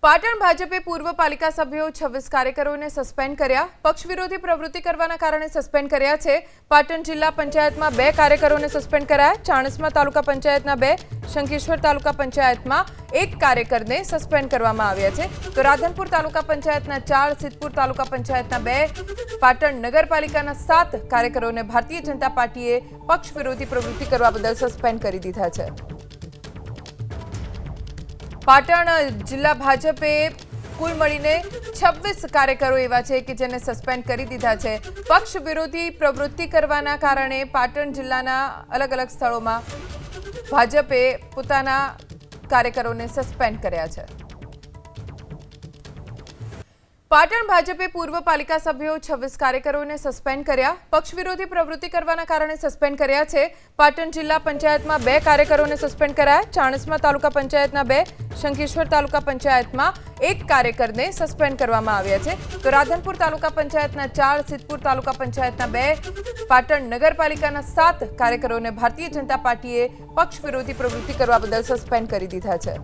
પાટણ ભાજપે પૂર્વ પાલિકા સભ્યો 26 કાર્યકરોને સસ્પેન્ડ કર્યા। પક્ષ વિરોધી પ્રવૃત્તિ કરવાના કારણે સસ્પેન્ડ કર્યા છે। પાટણ જિલ્લા પંચાયતમાં 2 કાર્યકરોને સસ્પેન્ડ કરાયા। ચાણસ્મા તાલુકા પંચાયતના 2, શંખેશ્વર તાલુકા પંચાયતમાં 1 કાર્યકરને સસ્પેન્ડ કરવામાં આવ્યા છે। તો રાધનપુર તાલુકા પંચાયતના 4, સિદ્ધપુર તાલુકા પંચાયતના 2, પાટણ નગરપાલિકાના 7 કાર્યકરોને ભારતીય જનતા પાર્ટીએ પક્ષ વિરોધી પ્રવૃત્તિ કરવા બદલ સસ્પેન્ડ કરી દીધા છે। પાટણ જિલ્લા ભાજપે કુલ મળીને 26 કાર્યકરો એવા છે કે જેને સસ્પેન્ડ કરી દીધા છે। પક્ષ વિરોધી પ્રવૃત્તિ કરવાના કારણે પાટણ જિલ્લાના અલગ અલગ સ્થળોમાં ભાજપે પોતાના કાર્યકરોને સસ્પેન્ડ કર્યા છે। પાટણ ભાજપે પૂર્વ પાલિકા સભ્યો 26 કાર્યકરોને સસ્પેન્ડ કર્યા। પક્ષ વિરોધી પ્રવૃત્તિ કરવાના કારણે સસ્પેન્ડ કર્યા છે। પાટણ જિલ્લા પંચાયતમાં 2 કાર્યકરોને સસ્પેન્ડ કરાયા। ચાણસ્મા તાલુકા પંચાયતના 2, શંખેશ્વર તાલુકા પંચાયતમાં 1 કાર્યકરને સસ્પેન્ડ કરવામાં આવ્યા છે। તો રાધનપુર તાલુકા પંચાયતના 4, સિદ્ધપુર તાલુકા પંચાયતના 2, પાટણ નગરપાલિકાના 7 કાર્યકરોને ભારતીય જનતા પાર્ટીએ પક્ષ વિરોધી પ્રવૃત્તિ કરવા બદલ સસ્પેન્ડ કરી દીધા છે।